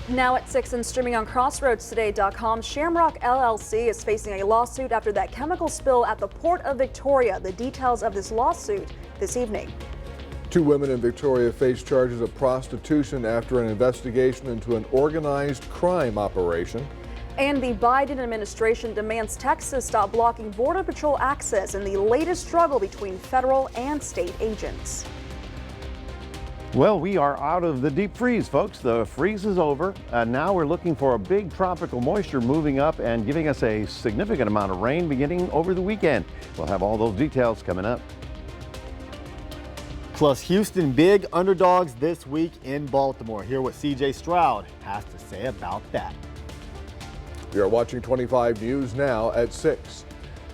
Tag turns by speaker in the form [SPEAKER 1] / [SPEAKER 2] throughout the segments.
[SPEAKER 1] Now at 6 and streaming on CrossroadsToday.com, Shamrock LLC is facing a lawsuit after that chemical spill at the Port of Victoria. The details of this lawsuit this evening.
[SPEAKER 2] Two women in Victoria face charges of prostitution after an investigation into an organized crime operation.
[SPEAKER 1] And the Biden administration demands Texas stop blocking Border Patrol access in the latest struggle between federal and state agents.
[SPEAKER 3] Well, we are out of the deep freeze, folks. The freeze is over. Now we're looking for a big tropical moisture moving up and giving us a significant amount of rain beginning over the weekend. We'll have all those details coming up.
[SPEAKER 4] Plus, Houston big underdogs this week in Baltimore. Hear what CJ Stroud has to say about that.
[SPEAKER 2] You're watching 25 News now at 6.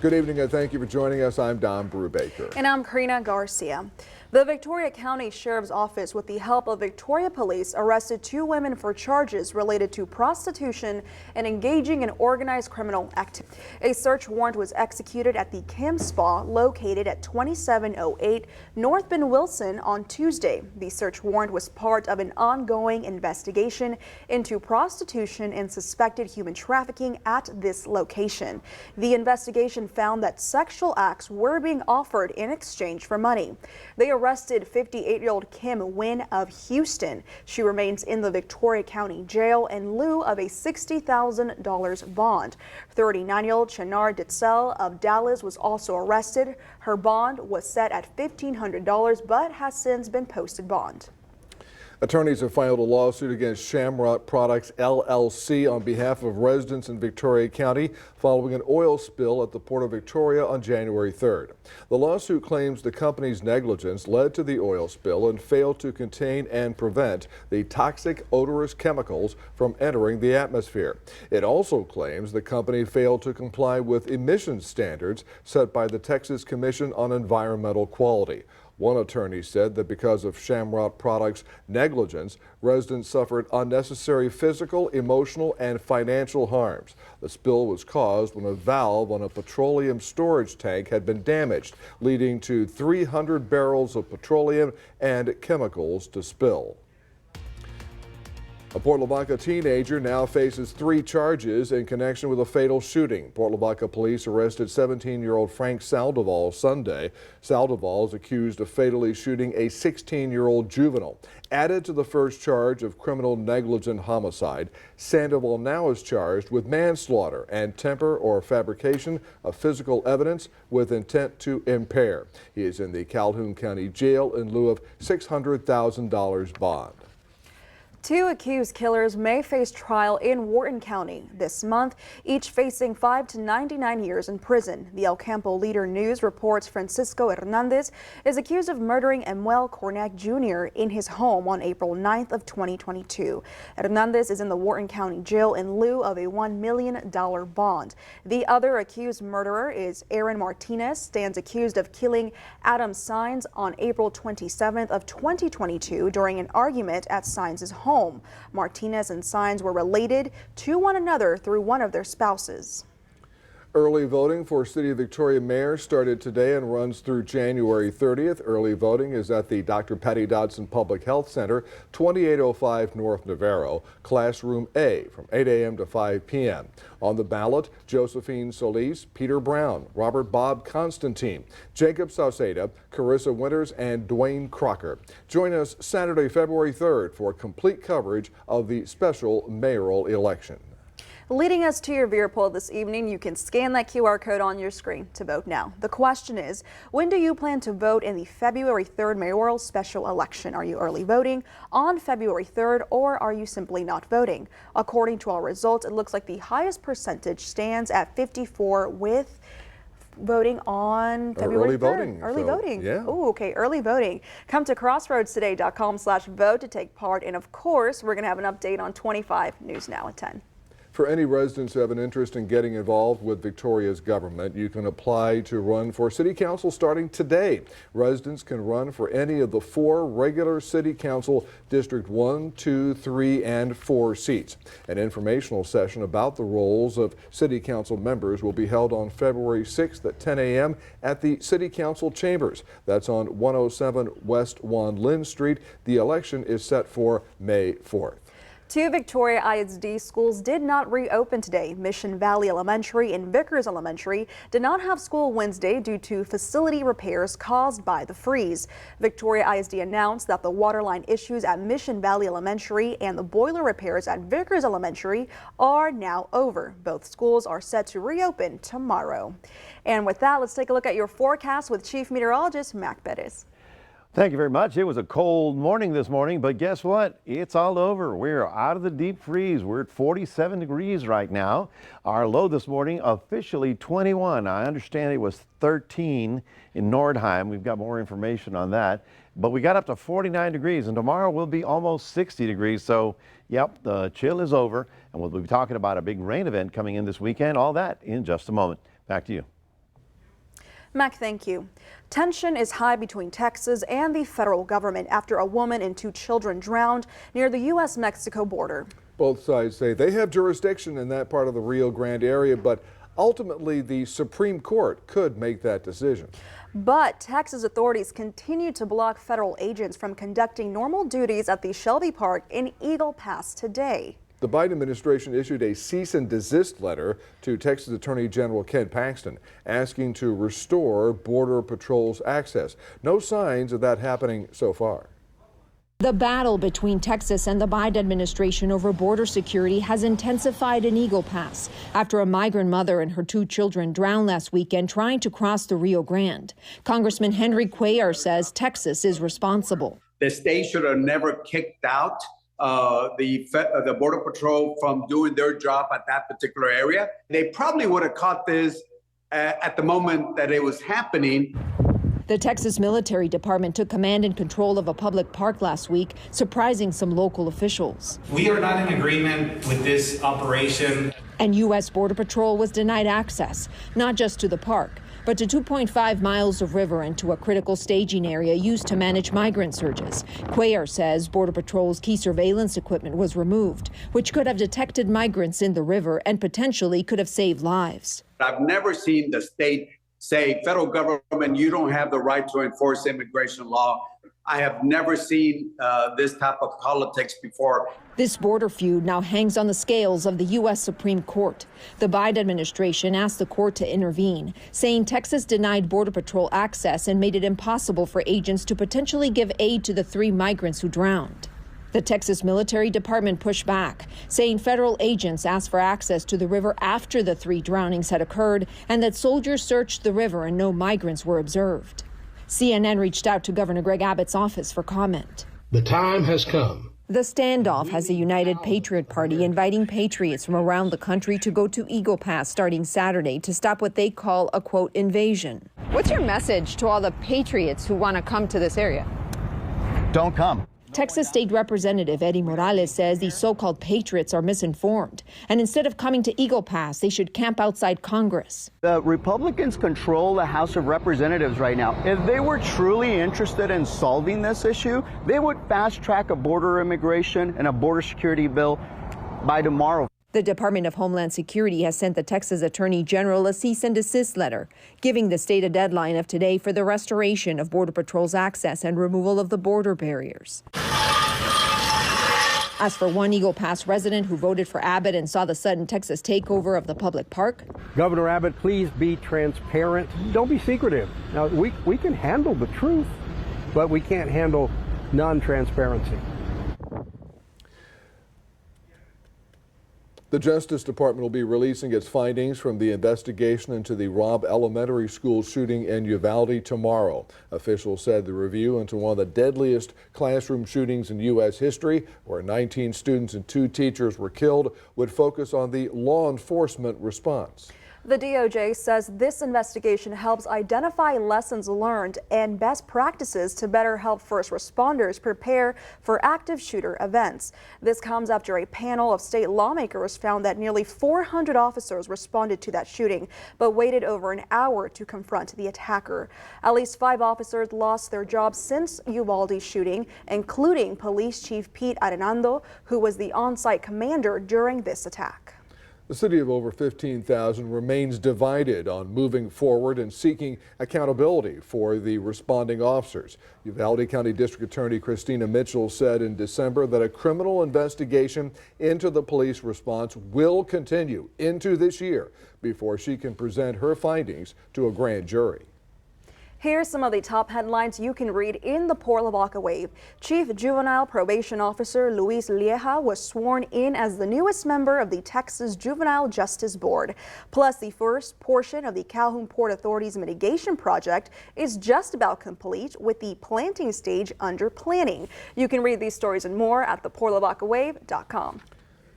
[SPEAKER 2] Good evening and thank you for joining us. I'm Don Brubaker.
[SPEAKER 1] And I'm Karina Garcia. The Victoria County Sheriff's Office, with the help of Victoria Police, arrested two women for charges related to prostitution and engaging in organized criminal activity. A search warrant was executed at the Kim Spa located at 2708 North Ben Wilson on Tuesday. The search warrant was part of an ongoing investigation into prostitution and suspected human trafficking at this location. The investigation found that sexual acts were being offered in exchange for money. They arrested 58-year-old Kim Nguyen of Houston. She remains in the Victoria County Jail in lieu of a $60,000 bond. 39-year-old Chanar Ditzel of Dallas was also arrested. Her bond was set at $1,500 but has since been posted bond.
[SPEAKER 2] Attorneys have filed a lawsuit against Shamrock Products LLC on behalf of residents in Victoria County following an oil spill at the Port of Victoria on January 3rd. The lawsuit claims the company's negligence led to the oil spill and failed to contain and prevent the toxic odorous chemicals from entering the atmosphere. It also claims the company failed to comply with emissions standards set by the Texas Commission on Environmental Quality. One attorney said that because of Shamrock Products' negligence, residents suffered unnecessary physical, emotional, and financial harms. The spill was caused when a valve on a petroleum storage tank had been damaged, leading to 300 barrels of petroleum and chemicals to spill. A Port Lavaca teenager now faces 3 charges in connection with a fatal shooting. Port Lavaca police arrested 17-year-old Frank Saldival Sunday. Saldival is accused of fatally shooting a 16-year-old juvenile. Added to the first charge of criminal negligent homicide, Sandoval now is charged with manslaughter and temper or fabrication of physical evidence with intent to impair. He is in the Calhoun County Jail in lieu of $600,000 bond.
[SPEAKER 1] 2 accused killers may face trial in Wharton County this month, each facing 5 to 99 years in prison. The El Campo Leader News reports Francisco Hernandez is accused of murdering Emuel Cornac Jr. in his home on April 9th of 2022. Hernandez is in the Wharton County Jail in lieu of a $1 million bond. The other accused murderer is Aaron Martinez, stands accused of killing Adam Saenz on April 27th of 2022 during an argument at Saenz's home. Martinez and Saenz were related to one another through one of their spouses.
[SPEAKER 2] Early voting for City of Victoria Mayor started today and runs through January 30th. Early voting is at the Dr. Patty Dodson Public Health Center, 2805 North Navarro, Classroom A, from 8 a.m. to 5 p.m. On the ballot, Josephine Solis, Peter Brown, Robert Bob Constantine, Jacob Sauceda, Carissa Winters, and Dwayne Crocker. Join us Saturday, February 3rd for complete coverage of the special mayoral election.
[SPEAKER 1] Leading us to your viewer poll this evening, you can scan that QR code on your screen to vote now. The question is, when do you plan to vote in the February 3rd mayoral special election? Are you early voting on February 3rd or are you simply not voting? According to our results, it looks like the highest percentage stands at 54 with voting on February 3rd. Early voting.
[SPEAKER 2] Yeah.
[SPEAKER 1] Oh, okay. Early voting. Come to crossroadstoday.com/vote to take part. And of course, we're going to have an update on 25 News Now at 10.
[SPEAKER 2] For any residents who have an interest in getting involved with Victoria's government, you can apply to run for City Council starting today. Residents can run for any of the 4 regular City Council District 1, 2, 3, and 4 seats. An informational session about the roles of City Council members will be held on February 6th at 10 a.m. at the City Council Chambers. That's on 107 West Wan Lin Street. The election is set for May 4th.
[SPEAKER 1] Two Victoria ISD schools did not reopen today. Mission Valley Elementary and Vickers Elementary did not have school Wednesday due to facility repairs caused by the freeze. Victoria ISD announced that the waterline issues at Mission Valley Elementary and the boiler repairs at Vickers Elementary are now over. Both schools are set to reopen tomorrow. And with that, let's take a look at your forecast with Chief Meteorologist Mac Perez.
[SPEAKER 3] Thank you very much. It was a cold morning this morning, but guess what? It's all over. We're out of the deep freeze. We're at 47 degrees right now. Our low this morning officially 21. I understand it was 13 in Nordheim. We've got more information on that, but we got up to 49 degrees and tomorrow will be almost 60 degrees. So yep, the chill is over and we'll be talking about a big rain event coming in this weekend. All that in just a moment. Back to you.
[SPEAKER 1] Mac, thank you. Tension is high between Texas and the federal government after a woman and two children drowned near the U.S.-Mexico border.
[SPEAKER 2] Both sides say they have jurisdiction in that part of the Rio Grande area, but ultimately the Supreme Court could make that decision.
[SPEAKER 1] But Texas authorities continue to block federal agents from conducting normal duties at the Shelby Park in Eagle Pass today.
[SPEAKER 2] The Biden administration issued a cease and desist letter to Texas Attorney General Ken Paxton asking to restore Border Patrol's access. No signs of that happening so far.
[SPEAKER 5] The battle between Texas and the Biden administration over border security has intensified in Eagle Pass after a migrant mother and her two children drowned last weekend trying to cross the Rio Grande. Congressman Henry Cuellar says Texas is responsible.
[SPEAKER 6] The state should have never kicked out the Border Patrol from doing their job at that particular area. They probably would have caught this at the moment that it was happening.
[SPEAKER 5] The Texas Military Department took command and control of a public park last week, surprising some local officials.
[SPEAKER 7] We are not in agreement with this operation.
[SPEAKER 5] And U.S. Border Patrol was denied access, not just to the park, but to 2.5 miles of river and to a critical staging area used to manage migrant surges. Cuellar says Border Patrol's key surveillance equipment was removed, which could have detected migrants in the river and potentially could have saved lives.
[SPEAKER 6] I've never seen the state say, federal government, you don't have the right to enforce immigration law. I have never seen this type of politics before.
[SPEAKER 5] This border feud now hangs on the scales of the U.S. Supreme Court. The Biden administration asked the court to intervene, saying Texas denied Border Patrol access and made it impossible for agents to potentially give aid to the three migrants who drowned. The Texas Military Department pushed back, saying federal agents asked for access to the river after the three drownings had occurred and that soldiers searched the river and no migrants were observed. CNN reached out to Governor Greg Abbott's office for comment.
[SPEAKER 8] The time has come.
[SPEAKER 5] The standoff has the United Patriot Party inviting patriots from around the country to go to Eagle Pass starting Saturday to stop what they call a, quote, invasion.
[SPEAKER 9] What's your message to all the patriots who want to come to this area?
[SPEAKER 4] Don't come.
[SPEAKER 5] Texas State Representative Eddie Morales says these so-called patriots are misinformed, and instead of coming to Eagle Pass, they should camp outside Congress.
[SPEAKER 10] The Republicans control the House of Representatives right now. If they were truly interested in solving this issue, they would fast-track a border immigration and a border security bill by tomorrow.
[SPEAKER 5] The Department of Homeland Security has sent the Texas Attorney General a cease and desist letter, giving the state a deadline of today for the restoration of Border Patrol's access and removal of the border barriers. As for one Eagle Pass resident who voted for Abbott and saw the sudden Texas takeover of the public park,
[SPEAKER 8] Governor Abbott, please be transparent. Don't be secretive. Now, we can handle the truth, but we can't handle non-transparency.
[SPEAKER 2] The Justice Department will be releasing its findings from the investigation into the Robb Elementary School shooting in Uvalde tomorrow. Officials said the review into one of the deadliest classroom shootings in U.S. history, where 19 students and 2 teachers were killed, would focus on the law enforcement response.
[SPEAKER 1] The DOJ says this investigation helps identify lessons learned and best practices to better help first responders prepare for active shooter events. This comes after a panel of state lawmakers found that nearly 400 officers responded to that shooting, but waited over an hour to confront the attacker. At least 5 officers lost their jobs since Uvalde's shooting, including Police Chief Pete Arenando, who was the on-site commander during this attack.
[SPEAKER 2] The city of over 15,000 remains divided on moving forward and seeking accountability for the responding officers. Uvalde County District Attorney Christina Mitchell said in December that a criminal investigation into the police response will continue into this year before she can present her findings to a grand jury.
[SPEAKER 1] Here's some of the top headlines you can read in the Port Lavaca Wave. Chief Juvenile Probation Officer Luis Lieja was sworn in as the newest member of the Texas Juvenile Justice Board. Plus, the first portion of the Calhoun Port Authority's mitigation project is just about complete, with the planting stage under planning. You can read these stories and more at theportlavacawave.com.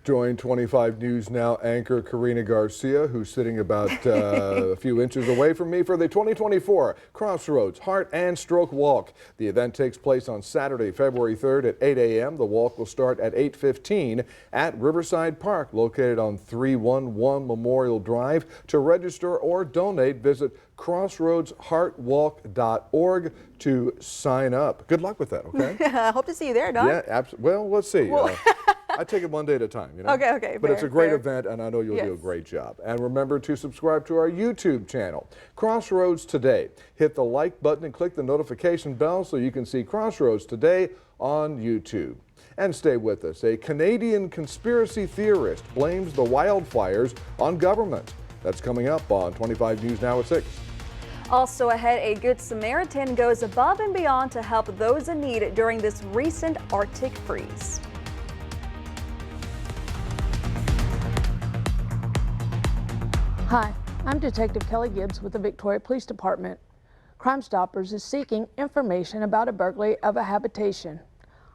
[SPEAKER 2] Join 25 News Now anchor Karina Garcia, who's sitting about a few inches away from me for the 2024 Crossroads Heart and Stroke Walk. The event takes place on Saturday, February 3rd at 8 a.m. The walk will start at 8:15 at Riverside Park, located on 311 Memorial Drive. To register or donate, visit crossroadsheartwalk.org to sign up. Good luck with that, okay?
[SPEAKER 1] I hope to see you there, Don.
[SPEAKER 2] Yeah, absolutely. Well, let's see. I take it one day at a time, you know?
[SPEAKER 1] Okay.
[SPEAKER 2] But it's a great
[SPEAKER 1] fair.
[SPEAKER 2] event, and I know you'll do a great job. And remember to subscribe to our YouTube channel, Crossroads Today. Hit the like button and click the notification bell so you can see Crossroads Today on YouTube. And stay with us. A Canadian conspiracy theorist blames the wildfires on government. That's coming up on 25 News Now at 6.
[SPEAKER 1] Also ahead, a Good Samaritan goes above and beyond to help those in need during this recent Arctic freeze.
[SPEAKER 11] Hi, I'm Detective Kelly Gibbs with the Victoria Police Department. Crime Stoppers is seeking information about a burglary of a habitation.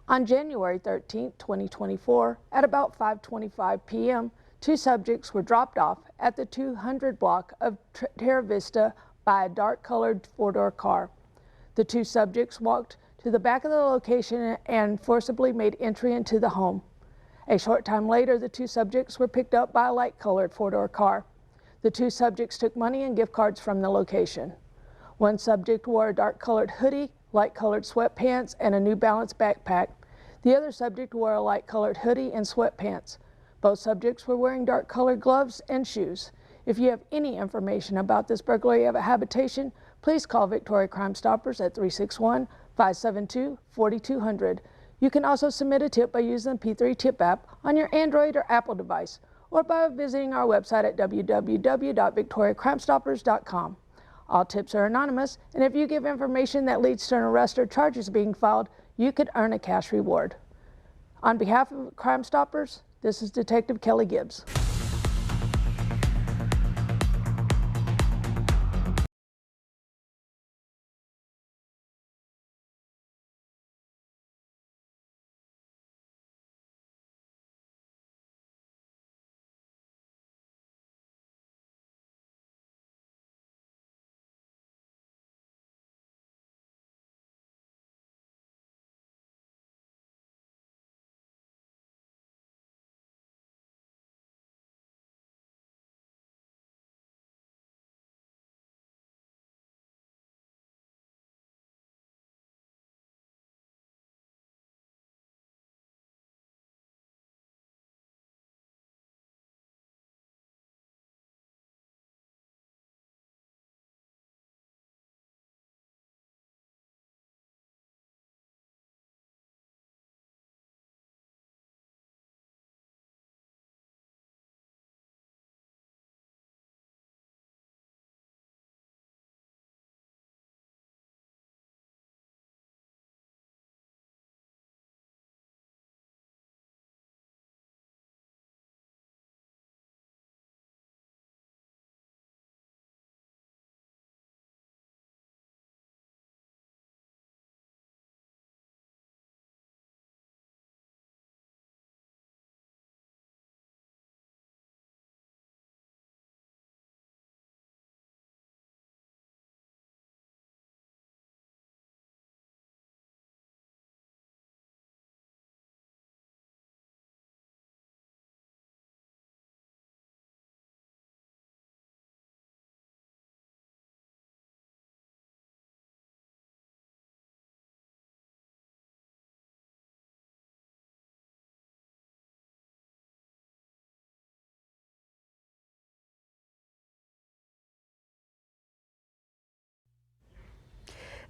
[SPEAKER 11] On January 13, 2024, at about 5:25 p.m., two subjects were dropped off at the 200 block of Terra Vista by a dark-colored four-door car. The two subjects walked to the back of the location and forcibly made entry into the home. A short time later, the two subjects were picked up by a light-colored four-door car. The two subjects took money and gift cards from the location. One subject wore a dark-colored hoodie, light-colored sweatpants, and a New Balance backpack. The other subject wore a light-colored hoodie and sweatpants. Both subjects were wearing dark-colored gloves and shoes. If you have any information about this burglary of a habitation, please call Victoria Crime Stoppers at 361-572-4200. You can also submit a tip by using the P3 Tip app on your Android or Apple device, or by visiting our website at www.victoriacrimestoppers.com. All tips are anonymous, and if you give information that leads to an arrest or charges being filed, you could earn a cash reward. On behalf of Crime Stoppers, this is Detective Kelly Gibbs.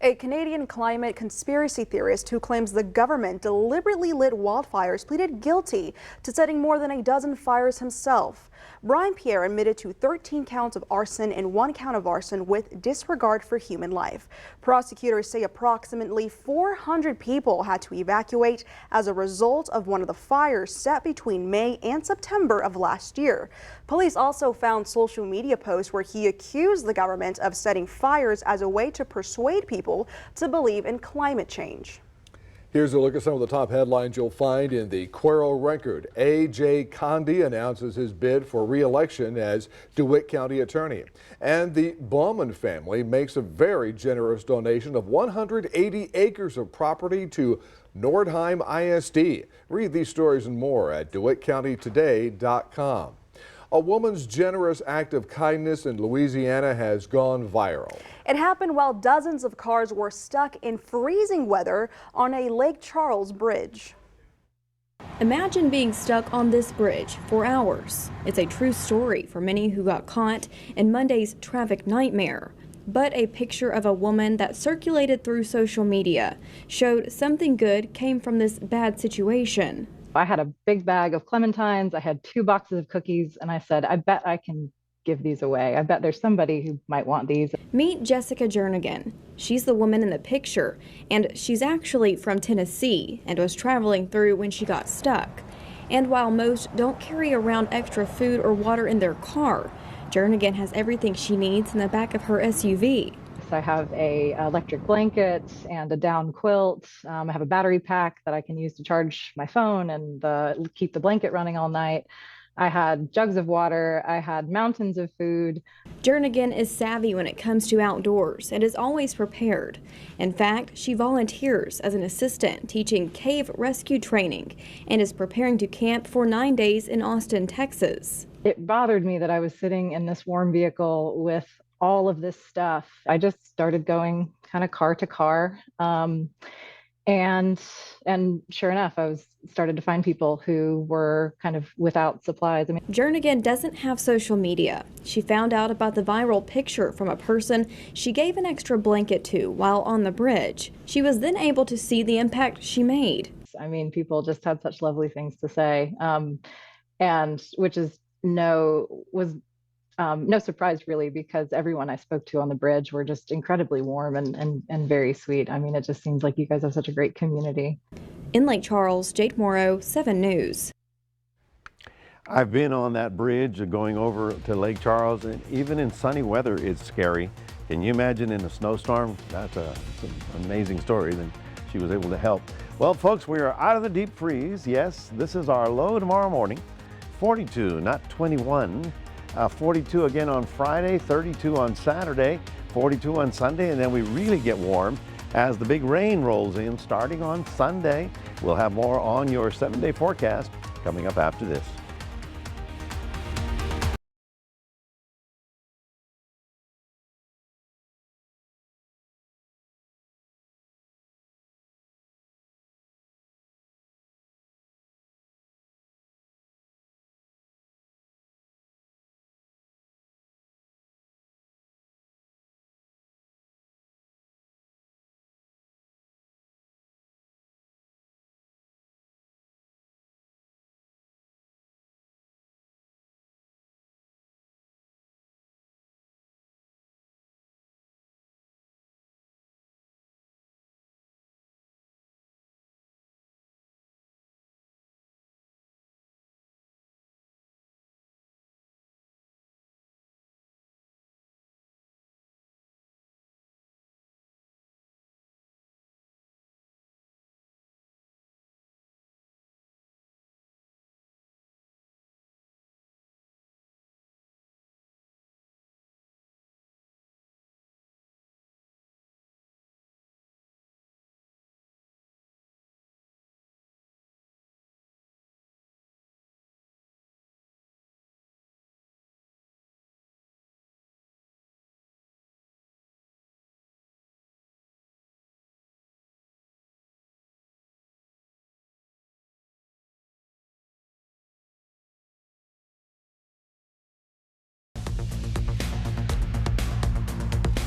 [SPEAKER 1] A Canadian climate conspiracy theorist who claims the government deliberately lit wildfires pleaded guilty to setting more than a dozen fires himself. Brian Pierre admitted to 13 counts of arson and 1 count of arson with disregard for human life. Prosecutors say approximately 400 people had to evacuate as a result of one of the fires set between May and September of last year. Police also found social media posts where he accused the government of setting fires as a way to persuade people to believe in climate change.
[SPEAKER 2] Here's a look at some of the top headlines you'll find in the Cuero Record. A.J. Condi announces his bid for re-election as DeWitt County Attorney. And the Bauman family makes a very generous donation of 180 acres of property to Nordheim ISD. Read these stories and more at DeWittCountyToday.com. A woman's generous act of kindness in Louisiana has gone viral.
[SPEAKER 1] It happened while dozens of cars were stuck in freezing weather on a Lake Charles bridge.
[SPEAKER 12] Imagine being stuck on this bridge for hours. It's a true story for many who got caught in Monday's traffic nightmare. But a picture of a woman that circulated through social media showed something good came from this bad situation.
[SPEAKER 13] I had a big bag of clementines, I had 2 boxes of cookies, and I said, I bet I can give these away. I bet there's somebody who might want these.
[SPEAKER 12] Meet Jessica Jernigan. She's the woman in the picture, and she's actually from Tennessee and was traveling through when she got stuck. And while most don't carry around extra food or water in their car, Jernigan has everything she needs in the back of her SUV.
[SPEAKER 13] I have a electric blanket and a down quilt. I have a battery pack that I can use to charge my phone and keep the blanket running all night. I had jugs of water. I had mountains of food.
[SPEAKER 12] Jernigan is savvy when it comes to outdoors and is always prepared. In fact, she volunteers as an assistant teaching cave rescue training and is preparing to camp for 9 days in Austin, Texas.
[SPEAKER 13] It bothered me that I was sitting in this warm vehicle with all of this stuff. I just started going kind of car to car. And sure enough, I started to find people who were kind of without supplies. I mean,
[SPEAKER 12] Jernigan doesn't have social media. She found out about the viral picture from a person she gave an extra blanket to while on the bridge. She was then able to see the impact she made.
[SPEAKER 13] I mean, people just had such lovely things to say, and which is no surprise really, because everyone I spoke to on the bridge were just incredibly warm and very sweet. I mean, it just seems like you guys have such a great community.
[SPEAKER 12] In Lake Charles, Jade Morrow, 7 News.
[SPEAKER 3] I've been on that bridge going over to Lake Charles, and even in sunny weather, it's scary. Can you imagine in a snowstorm? That's an amazing story that she was able to help. Well, folks, we are out of the deep freeze. Yes, this is our low tomorrow morning. 42, not 21. 42 again on Friday, 32 on Saturday, 42 on Sunday, and then we really get warm as the big rain rolls in starting on Sunday. We'll have more on your 7-day forecast coming up after this.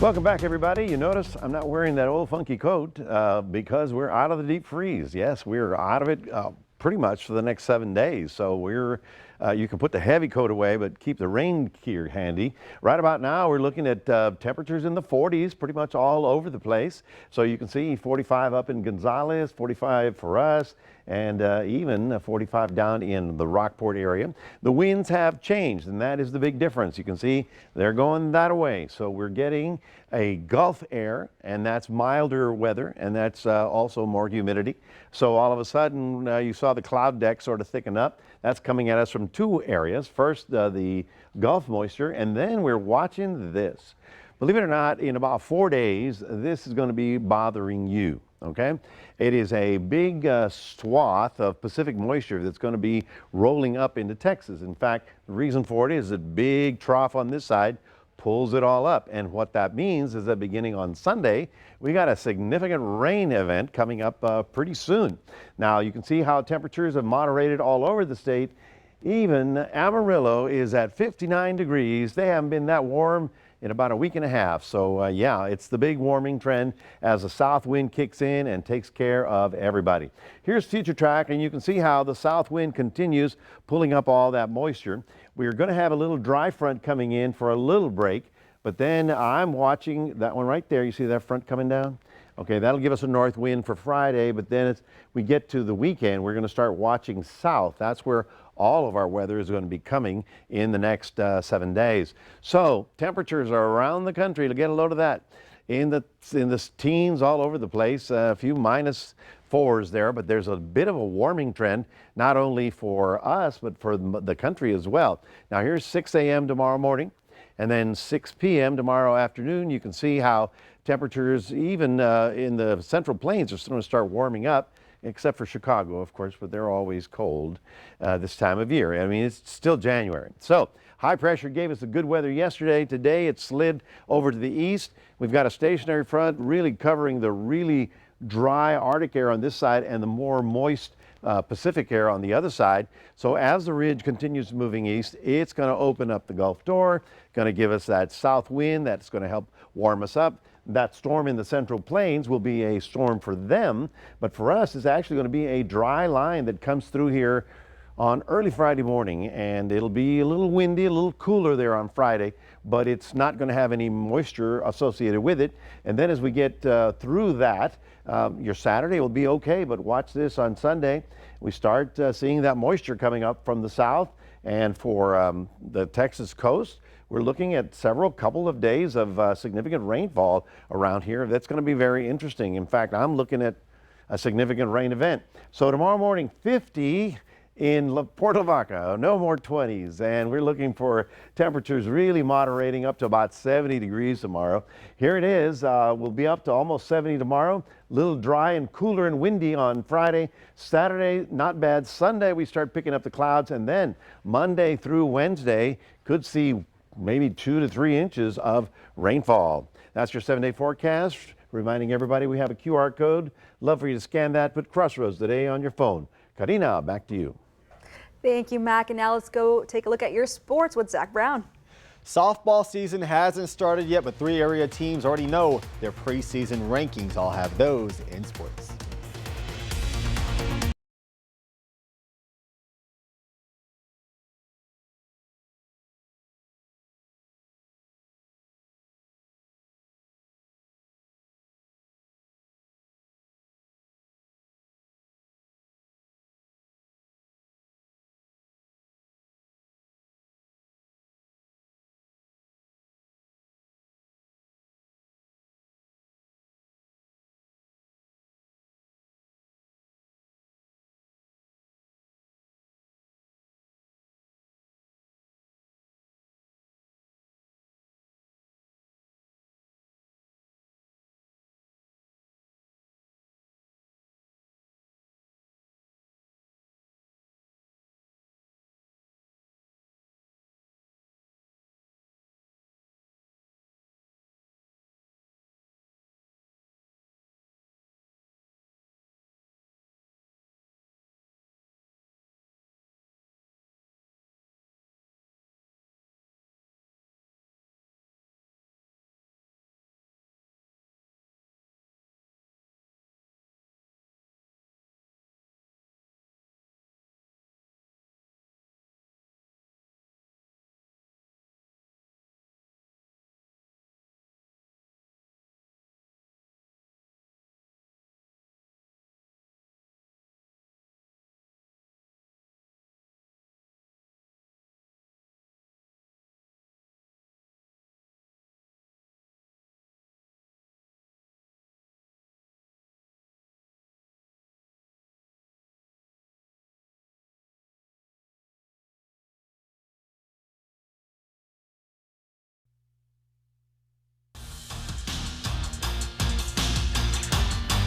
[SPEAKER 3] Welcome back, everybody. You notice I'm not wearing that old funky coat because we're out of the deep freeze. Yes, we're out of it pretty much for the next 7 days. So you can put the heavy coat away, but keep the rain gear handy. Right about now, we're looking at temperatures in the 40s pretty much all over the place. So you can see 45 up in Gonzales, 45 for us, and even 45 down in the Rockport area. The winds have changed, and that is the big difference. You can see they're going that way. So we're getting a Gulf air, and that's milder weather, and that's also more humidity. So all of a sudden, you saw the cloud deck sort of thicken up. That's coming at us from two areas. First, the Gulf moisture, and then we're watching this. Believe it or not, in about 4 days, this is going to be bothering you. Okay, it is a big swath of Pacific moisture that's going to be rolling up into Texas. In fact, the reason for it is a big trough on this side pulls it all up. And what that means is that beginning on Sunday, we got a significant rain event coming up pretty soon. Now, you can see how temperatures have moderated all over the state. Even Amarillo is at 59 degrees. They haven't been that warm in about a week and a half. So yeah, it's the big warming trend as the south wind kicks in and takes care of everybody. Here's Future Track, and you can see how the south wind continues pulling up all that moisture. We're going to have a little dry front coming in for a little break, but then I'm watching that one right there. You see that front coming down? Okay, that'll give us a north wind for Friday, but then we get to the weekend, we're going to start watching south. That's where all of our weather is going to be coming in the next 7 days. So temperatures are around the country to get a load of that. In the teens all over the place, a few -4s there, but there's a bit of a warming trend, not only for us, but for the country as well. Now here's 6 a.m. tomorrow morning, and then 6 p.m. tomorrow afternoon. You can see how temperatures, even in the Central Plains, are going to start warming up, except for Chicago, of course, but they're always cold this time of year. I mean, it's still January. So high pressure gave us the good weather yesterday. Today it slid over to the east. We've got a stationary front really covering the really dry Arctic air on this side and the more moist Pacific air on the other side. So as the ridge continues moving east, it's going to open up the Gulf door, going to give us that south wind that's going to help warm us up. That storm in the Central Plains will be a storm for them, but for us, it's actually going to be a dry line that comes through here on early Friday morning, and it'll be a little windy, a little cooler there on Friday, but it's not going to have any moisture associated with it. And then as we get through that, your Saturday will be okay, but watch this on Sunday. We start seeing that moisture coming up from the south, and for the Texas coast, we're looking at couple of days of significant rainfall around here. That's going to be very interesting. In fact, I'm looking at a significant rain event. So tomorrow morning, 50 in Port Lavaca, no more 20s, and we're looking for temperatures really moderating up to about 70 degrees tomorrow. Here it is. We'll be up to almost 70 tomorrow. A little dry and cooler and windy on Friday. Saturday, not bad. Sunday, we start picking up the clouds, and then Monday through Wednesday could see maybe 2 to 3 inches of rainfall. That's your 7-day forecast. Reminding everybody we have a QR code. Love for you to scan that. Put Crossroads Today on your phone. Karina, back to you.
[SPEAKER 1] Thank you, Mac. And now let's go take a look at your sports with Zach Brown.
[SPEAKER 4] Softball season hasn't started yet, but 3 area teams already know their preseason rankings. I'll have those in sports.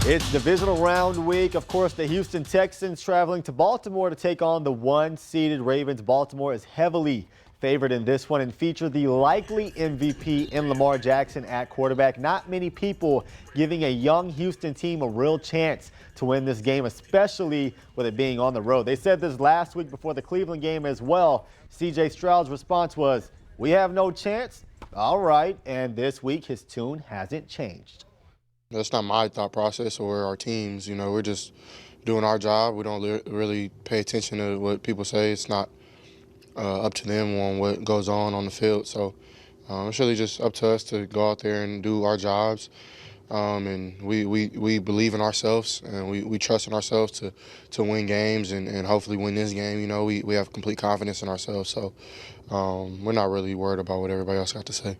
[SPEAKER 4] It's divisional round week. Of course, the Houston Texans traveling to Baltimore to take on the one-seeded Ravens. Baltimore is heavily favored in this one and feature the likely MVP in Lamar Jackson at quarterback. Not many people giving a young Houston team a real chance to win this game, especially with it being on the road. They said this last week before the Cleveland game as well. C.J. Stroud's response was, "We have no chance." All right, and this week his tune hasn't changed.
[SPEAKER 14] That's not my thought process or our team's. We're just doing our job. We don't really pay attention to what people say. It's not up to them on what goes on the field. So it's really just up to us to go out there and do our jobs. And we believe in ourselves, and we trust in ourselves to win games and hopefully win this game. We have complete confidence in ourselves. So we're not really worried about what everybody else got to say.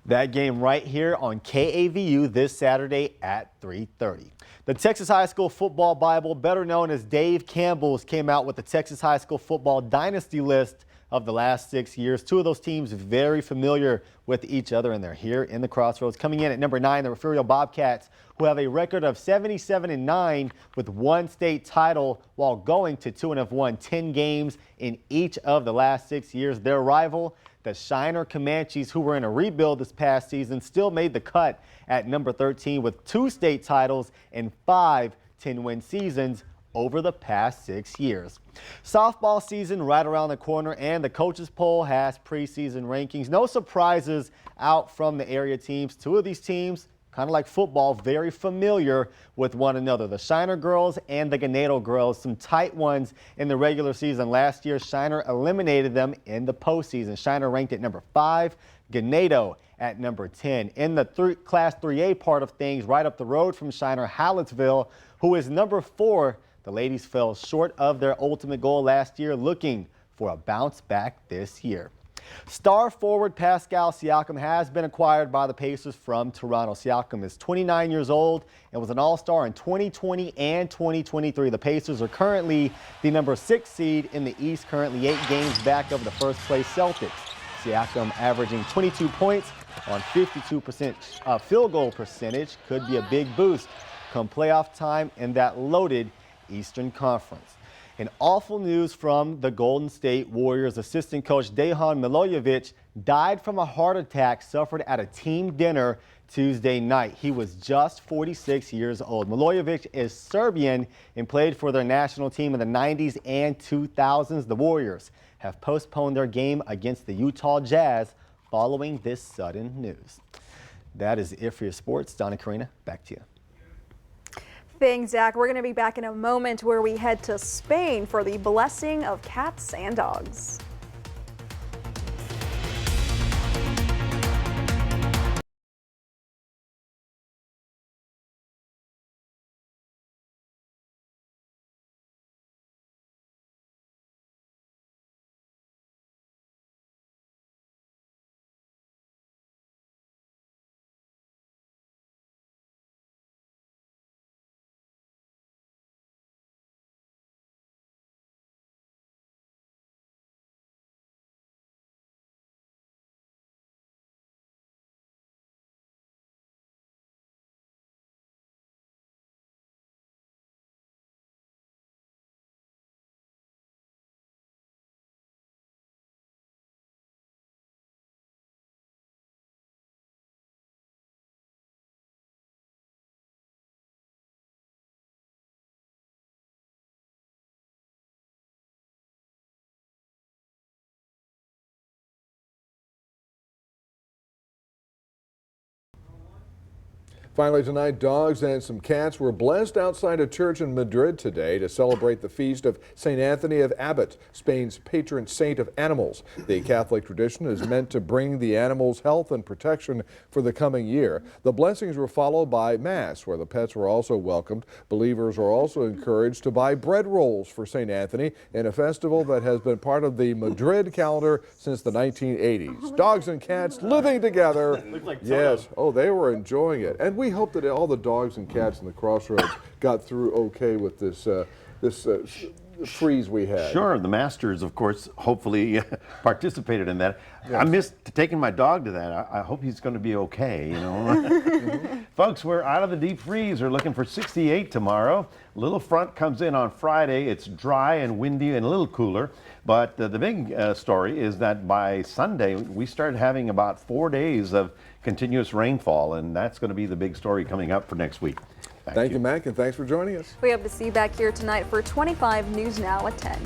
[SPEAKER 4] That game right here on KAVU this Saturday at 3:30. The Texas High School Football Bible, better known as Dave Campbell's, came out with the Texas High School Football Dynasty list of the last 6 years. Two of those teams very familiar with each other, and they're here in the Crossroads. Coming in at number 9, the Refugio Bobcats, who have a record of 77-9 with one state title while going to 2 and have won 10 games in each of the last 6 years. Their rival, the Shiner Comanches, who were in a rebuild this past season, still made the cut at number 13 with 2 state titles and 5 10-win seasons over the past 6 years. Softball season right around the corner, and the coaches poll has preseason rankings. No surprises out from the area teams. 2 of these teams, kind of like football, very familiar with one another. The Shiner girls and the Ganado girls, some tight ones in the regular season. Last year, Shiner eliminated them in the postseason. Shiner ranked at number 5, Ganado at number 10. In the Class 3A part of things, right up the road from Shiner, Hallettsville, who is number 4. The ladies fell short of their ultimate goal last year, looking for a bounce back this year. Star forward Pascal Siakam has been acquired by the Pacers from Toronto. Siakam is 29 years old and was an All-Star in 2020 and 2023. The Pacers are currently the number 6 seed in the East, currently 8 games back of the first-place Celtics. Siakam averaging 22 points on 52% field goal percentage could be a big boost come playoff time in that loaded Eastern Conference. And awful news from the Golden State Warriors. Assistant coach Dejan Milojevic died from a heart attack suffered at a team dinner Tuesday night. He was just 46 years old. Milojevic is Serbian and played for their national team in the 90s and 2000s. The Warriors have postponed their game against the Utah Jazz following this sudden news. That is it for your sports. Donna Karina, back to you.
[SPEAKER 1] Thanks, Zach. We're going to be back in a moment where we head to Spain for the blessing of cats and dogs.
[SPEAKER 2] Finally tonight, dogs and some cats were blessed outside a church in Madrid today to celebrate the feast of St. Anthony of Abbat, Spain's patron saint of animals. The Catholic tradition is meant to bring the animals health and protection for the coming year. The blessings were followed by Mass, where the pets were also welcomed. Believers are also encouraged to buy bread rolls for St. Anthony in a festival that has been part of the Madrid calendar since the 1980s. Dogs and cats living together. Yes. Oh, they were enjoying it. And we hope that all the dogs and cats in the Crossroads got through okay with this freeze we had.
[SPEAKER 3] Sure, the Masters, of course, hopefully participated in that. Yes. I missed taking my dog to that. I hope he's going to be okay, you know. Folks, we're out of the deep freeze. We're looking for 68 tomorrow. Little front comes in on Friday. It's dry and windy and a little cooler. But the big story is that by Sunday, we start having about 4 days of continuous rainfall, and that's going to be the big story coming up for next week.
[SPEAKER 2] Thank you, Mac, and thanks for joining us.
[SPEAKER 1] We hope to see you back here tonight for 25 News Now at 10.